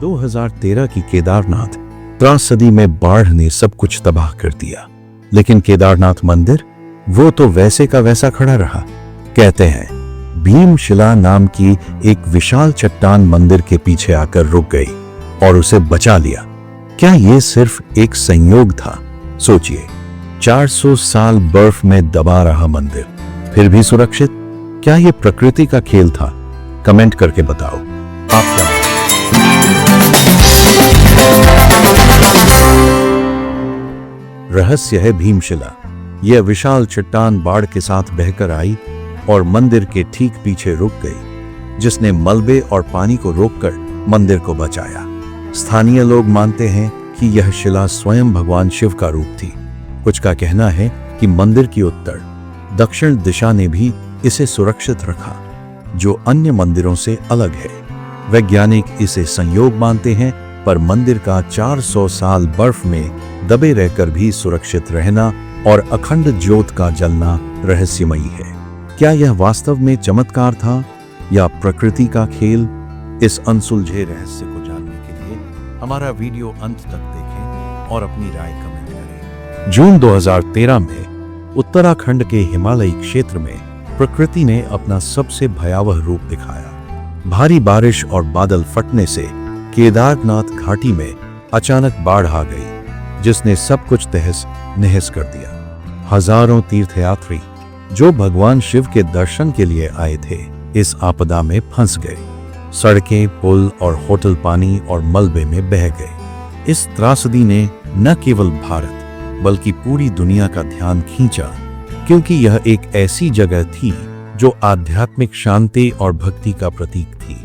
2013 की केदारनाथ त्रासदी में बाढ़ ने सब कुछ तबाह कर दिया, लेकिन केदारनाथ मंदिर वो तो वैसे का वैसा खड़ा रहा। कहते हैं भीमशिला नाम की एक विशाल चट्टान मंदिर के पीछे आकर रुक गई और उसे बचा लिया। क्या ये सिर्फ एक संयोग था? सोचिए, 400 साल बर्फ में दबा रहा मंदिर फिर भी सुरक्षित। क्या ये प्रकृति का खेल था? कमेंट करके बताओ आप क्या। रहस्य है भीमशिला। यह विशाल चट्टान बाढ़ के साथ बहकर आई और मंदिर के ठीक पीछे रुक गई, जिसने मलबे और पानी को रोककर मंदिर को बचाया। स्थानीय लोग मानते हैं कि यह शिला स्वयं भगवान शिव का रूप थी। कुछ का कहना है कि मंदिर की उत्तर दक्षिण दिशा ने भी इसे सुरक्षित रखा, जो अन्य मंदिरों से अलग है। वैज्ञानिक इसे संयोग मानते हैं, पर मंदिर का 400 साल बर्फ में दबे रहकर भी सुरक्षित रहना और अखंड ज्योत का जलना रहस्यमयी है। क्या यह वास्तव में चमत्कार था या प्रकृति का खेल? इस अनसुलझे रहस्य को जानने के लिए हमारा वीडियो अंत तक देखें और अपनी राय कमेंट करें। जून 2013 में उत्तराखंड के हिमालयी क्षेत्र में प्रकृति ने अपना सबसे भयावह रूप दिखाया। भारी बारिश और बादल फटने से केदारनाथ घाटी में अचानक बाढ़ आ गई, जिसने सब कुछ तहस नहस कर दिया। हजारों तीर्थयात्री जो भगवान शिव के दर्शन के लिए आए थे, इस आपदा में फंस गए। सड़कें, पुल और होटल पानी और मलबे में बह गए। इस त्रासदी ने न केवल भारत बल्कि पूरी दुनिया का ध्यान खींचा, क्योंकि यह एक ऐसी जगह थी जो आध्यात्मिक शांति और भक्ति का प्रतीक थी।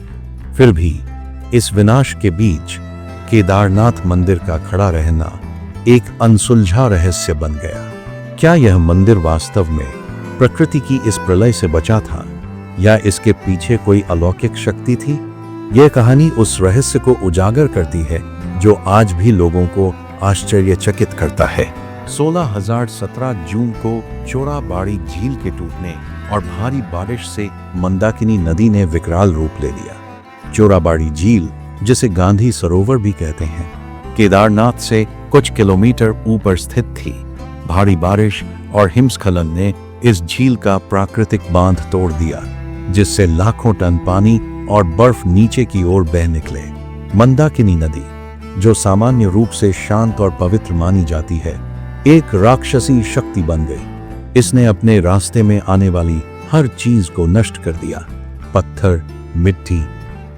फिर भी इस विनाश के बीच केदारनाथ मंदिर का खड़ा रहना एक अनसुलझा रहस्य बन गया। क्या यह मंदिर वास्तव में प्रकृति की इस प्रलय से बचा था या इसके पीछे कोई अलौकिक शक्ति थी? यह कहानी उस रहस्य को उजागर करती है जो आज भी लोगों को आश्चर्यचकित करता है। 1617 जून को चोराबाड़ी झील के टूटने और भारी बारिश से मंदाकिनी नदी ने विकराल रूप ले लिया। चोराबाड़ी झील, जिसे गांधी सरोवर भी कहते हैं, केदारनाथ से कुछ किलोमीटर ऊपर स्थित थी। भारी बारिश और हिमस्खलन ने इस झील का प्राकृतिक बांध तोड़ दिया, जिससे लाखों टन पानी और बर्फ नीचे की ओर बह निकले। मंदाकिनी नदी, जो सामान्य रूप से शांत और पवित्र मानी जाती है, एक राक्षसी शक्ति बन गई। इसने अपने रास्ते में आने वाली हर चीज को नष्ट कर दिया। पत्थर, मिट्टी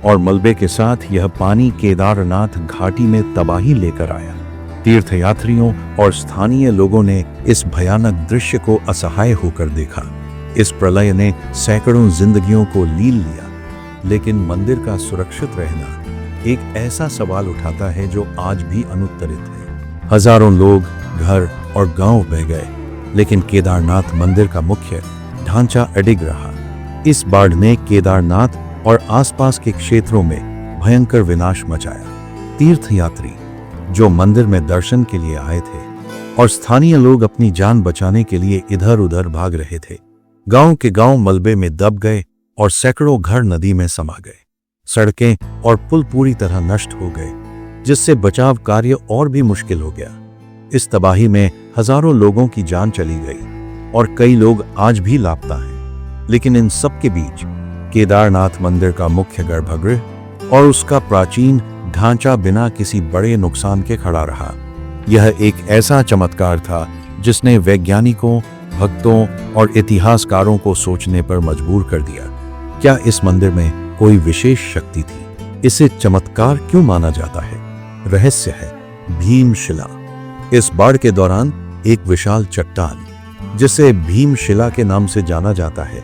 और मलबे के साथ यह पानी केदारनाथ घाटी में तबाही लेकर आया। तीर्थयात्रियों और स्थानीय लोगों ने इस भयानक दृश्य को असहाय होकर देखा। इस प्रलय ने सैकड़ों जिंदगियों को लील लिया, लेकिन मंदिर का सुरक्षित रहना एक ऐसा सवाल उठाता है जो आज भी अनुत्तरित है। हजारों लोग, घर और गांव बह गए, लेकिन केदारनाथ मंदिर का मुख्य ढांचा अडिग रहा। इस बाढ़ ने केदारनाथ और आसपास के क्षेत्रों में भयंकर विनाश मचाया। तीर्थयात्री जो मंदिर में दर्शन के लिए आए थे और स्थानीय लोग अपनी जान बचाने के लिए इधर उधर भाग रहे थे। गांव के गांव मलबे में दब गए और सैकड़ों घर नदी में समा गए। सड़कें और पुल पूरी तरह नष्ट हो गए, जिससे बचाव कार्य और भी मुश्किल हो गया। इस तबाही में हजारों लोगों की जान चली गई और कई लोग आज भी लापता हैं। लेकिन इन सब के बीच केदारनाथ मंदिर का मुख्य गर्भगृह और उसका प्राचीन ढांचा बिना किसी बड़े नुकसान के खड़ा रहा। यह एक ऐसा चमत्कार था जिसने वैज्ञानिकों, भक्तों और इतिहासकारों को सोचने पर मजबूर कर दिया। क्या इस मंदिर में कोई विशेष शक्ति थी? इसे चमत्कार क्यों माना जाता है? रहस्य है भीमशिला। इस बाढ़ के दौरान एक विशाल चट्टान, जिसे भीमशिला के नाम से जाना जाता है,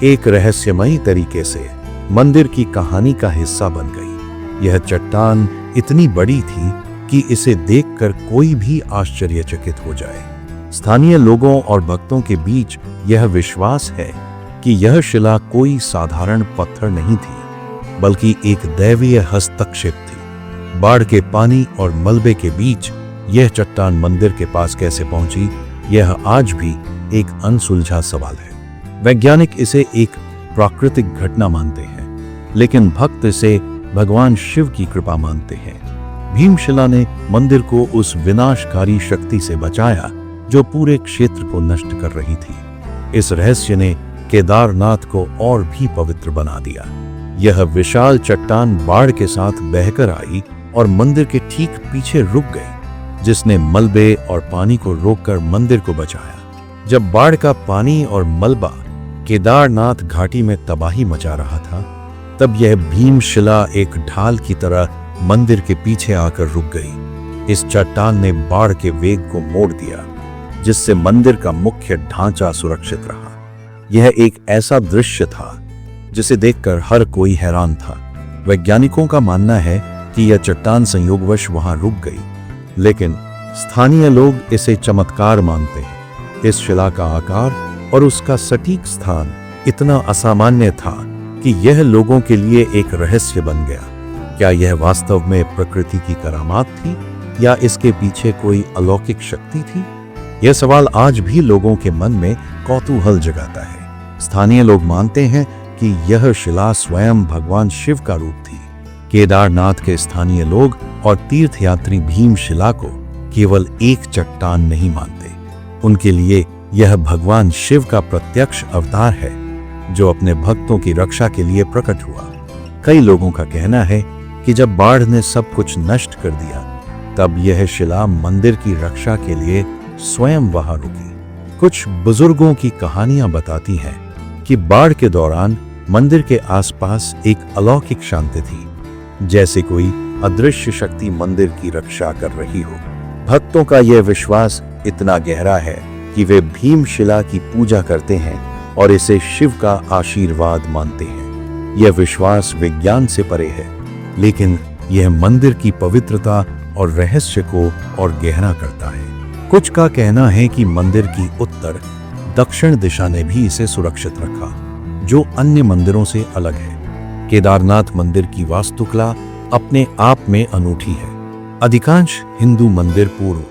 एक रहस्यमयी तरीके से मंदिर की कहानी का हिस्सा बन गई। यह चट्टान इतनी बड़ी थी कि इसे देखकर कोई भी आश्चर्यचकित हो जाए। स्थानीय लोगों और भक्तों के बीच यह विश्वास है कि यह शिला कोई साधारण पत्थर नहीं थी, बल्कि एक दैवीय हस्तक्षेप थी। बाढ़ के पानी और मलबे के बीच यह चट्टान मंदिर के पास कैसे पहुंची, यह आज भी एक अनसुलझा सवाल है। वैज्ञानिक इसे एक प्राकृतिक घटना मानते हैं, लेकिन भक्त इसे भगवान शिव की कृपा मानते हैं। भीमशिला ने मंदिर को उस विनाशकारी शक्ति से बचाया जो पूरे क्षेत्र को नष्ट कर रही थी। इस रहस्य ने केदारनाथ को और भी पवित्र बना दिया। यह विशाल चट्टान बाढ़ के साथ बहकर आई और मंदिर के ठीक पीछे रुक गई, जिसने मलबे और पानी को रोककर मंदिर को बचाया। जब बाढ़ का पानी और मलबा केदारनाथ घाटी में तबाही मचा रहा था, तब यह भीमशिला एक ढाल की तरह मंदिर के पीछे आकर रुक गई। इस चट्टान ने बाढ़ के वेग को मोड़ दिया, जिससे मंदिर का मुख्य ढांचा सुरक्षित रहा। यह एक ऐसा दृश्य था जिसे देखकर हर कोई हैरान था। वैज्ञानिकों का मानना है कि यह चट्टान संयोगवश वहां रुक गई, लेकिन स्थानीय लोग इसे चमत्कार मानते हैं। इस शिला का आकार और उसका सटीक स्थान इतना असामान्य था कि यह लोगों के लिए एक रहस्य बन गया। क्या यह वास्तव में प्रकृति की करामात थी या इसके पीछे कोई अलौकिक शक्ति थी? यह सवाल आज भी लोगों के मन में कौतूहल जगाता है। स्थानीय लोग मानते हैं कि यह शिला स्वयं भगवान शिव का रूप थी। केदारनाथ के स्थानीय लोग और तीर्थयात्री भीमशिला को केवल एक चट्टान नहीं मानते। उनके लिए यह भगवान शिव का प्रत्यक्ष अवतार है, जो अपने भक्तों की रक्षा के लिए प्रकट हुआ। कई लोगों का कहना है कि जब बाढ़ ने सब कुछ नष्ट कर दिया, तब यह शिला मंदिर की रक्षा के लिए स्वयं वहां रुकी। कुछ बुजुर्गों की कहानियां बताती हैं कि बाढ़ के दौरान मंदिर के आसपास एक अलौकिक शांति थी, जैसे कोई अदृश्य शक्ति मंदिर की रक्षा कर रही हो। भक्तों का यह विश्वास इतना गहरा है कि वे भीमशिला की पूजा करते हैं और इसे शिव का आशीर्वाद मानते हैं। यह विश्वास विज्ञान से परे है, लेकिन यह मंदिर की पवित्रता और रहस्य को और गहरा करता है। कुछ का कहना है कि मंदिर की उत्तर दक्षिण दिशा ने भी इसे सुरक्षित रखा, जो अन्य मंदिरों से अलग है। केदारनाथ मंदिर की वास्तुकला अपने आप में अनूठी है। अधिकांश हिंदू मंदिर पूर्व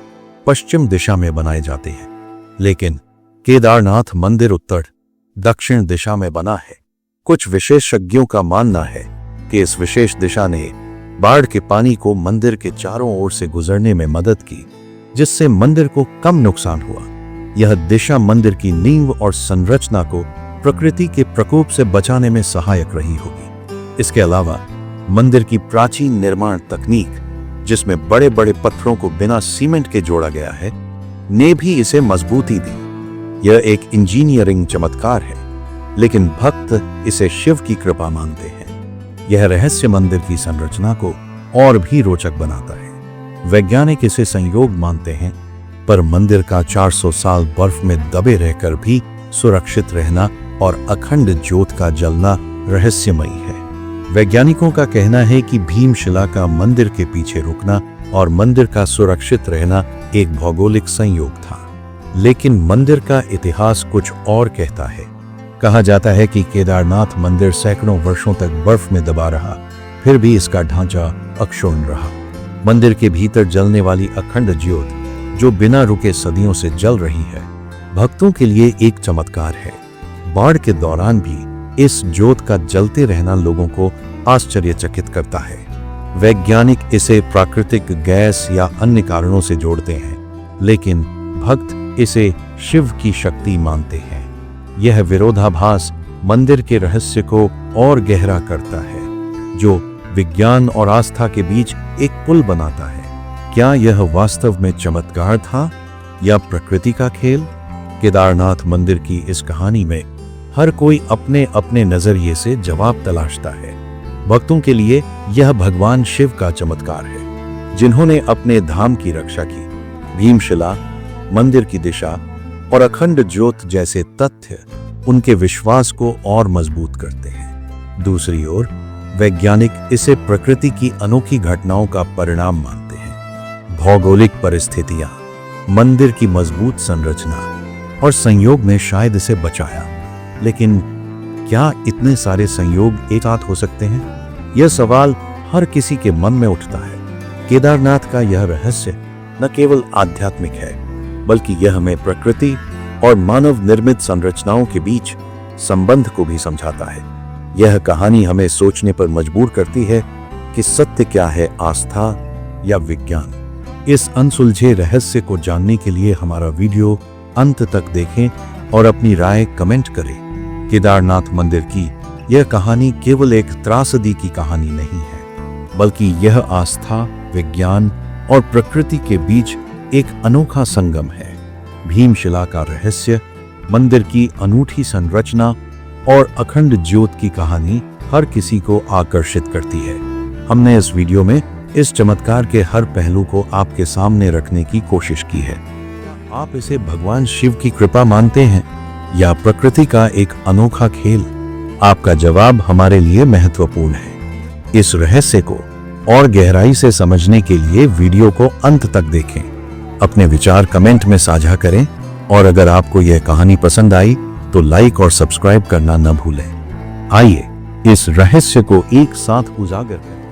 पश्चिम दिशा में बनाए जाते हैं, लेकिन केदारनाथ मंदिर उत्तर दक्षिण दिशा में बना है। कुछ विशेषज्ञों का मानना है कि इस विशेष दिशा ने बाढ़ के पानी को मंदिर के चारों ओर से गुजरने में मदद की, जिससे मंदिर को कम नुकसान हुआ। यह दिशा मंदिर की नींव और संरचना को प्रकृति के प्रकोप से बचाने में सहायक रही होगी। इसके अलावा मंदिर की प्राचीन निर्माण तकनीक, जिसमें बड़े बड़े पत्थरों को बिना सीमेंट के जोड़ा गया है, ने भी इसे मजबूती दी। यह एक इंजीनियरिंग चमत्कार है, लेकिन भक्त इसे शिव की कृपा मानते हैं। यह रहस्य मंदिर की संरचना को और भी रोचक बनाता है। वैज्ञानिक इसे संयोग मानते हैं, पर मंदिर का 400 साल बर्फ में दबे रहकर भी सुरक्षित रहना और अखंड ज्योत का जलना रहस्यमयी है। वैज्ञानिकों का कहना है कि भीमशिला का मंदिर के पीछे रुकना और मंदिर का सुरक्षित रहना एक भौगोलिक संयोग था, लेकिन मंदिर का इतिहास कुछ और कहता है। कहा जाता है कि केदारनाथ मंदिर सैकड़ों वर्षों तक बर्फ में दबा रहा, फिर भी इसका ढांचा अक्षुण्ण रहा। मंदिर के भीतर जलने वाली अखंड ज्योत, जो बिना रुके सदियों से जल रही है, भक्तों के लिए एक चमत्कार है। बाढ़ के दौरान भी इस ज्योत का जलते रहना लोगों को आश्चर्यचकित करता है। वैज्ञानिक इसे प्राकृतिक गैस या अन्य कारणों से जोड़ते हैं, लेकिन भक्त इसे शिव की शक्ति मानते हैं। यह विरोधाभास मंदिर के रहस्य को और गहरा करता है, जो विज्ञान और आस्था के बीच एक पुल बनाता है। क्या यह वास्तव में चमत्कार था या प्रकृति का खेल? केदारनाथ मंदिर की इस कहानी में हर कोई अपने अपने नजरिए से जवाब तलाशता है। भक्तों के लिए यह भगवान शिव का चमत्कार है, जिन्होंने अपने धाम की रक्षा की। भीमशिला, मंदिर की दिशा और अखंड ज्योत जैसे तथ्य उनके विश्वास को और मजबूत करते हैं। दूसरी ओर वैज्ञानिक इसे प्रकृति की अनोखी घटनाओं का परिणाम मानते हैं। भौगोलिक परिस्थितियां, मंदिर की मजबूत संरचना और संयोग ने शायद इसे बचाया, लेकिन क्या इतने सारे संयोग एक साथ हो सकते हैं? यह सवाल हर किसी के मन में उठता है। केदारनाथ का यह रहस्य न केवल आध्यात्मिक है, बल्कि यह हमें प्रकृति और मानव निर्मित संरचनाओं के बीच संबंध को भी समझाता है। यह कहानी हमें सोचने पर मजबूर करती है कि सत्य क्या है, आस्था या विज्ञान। इस अनसुलझे रहस्य को जानने के लिए हमारा वीडियो अंत तक देखें और अपनी राय कमेंट करें। केदारनाथ मंदिर की यह कहानी केवल एक त्रासदी की कहानी नहीं है, बल्कि यह आस्था, विज्ञान और प्रकृति के बीच एक अनोखा संगम है। भीमशिला का रहस्य, मंदिर की अनूठी संरचना और अखंड ज्योत की कहानी हर किसी को आकर्षित करती है। हमने इस वीडियो में इस चमत्कार के हर पहलू को आपके सामने रखने की कोशिश की है। आप इसे भगवान शिव की कृपा मानते हैं या प्रकृति का एक अनोखा खेल? आपका जवाब हमारे लिए महत्वपूर्ण है। इस रहस्य को और गहराई से समझने के लिए वीडियो को अंत तक देखें। अपने विचार कमेंट में साझा करें और अगर आपको यह कहानी पसंद आई तो लाइक और सब्सक्राइब करना न भूलें। आइए इस रहस्य को एक साथ उजागर करें।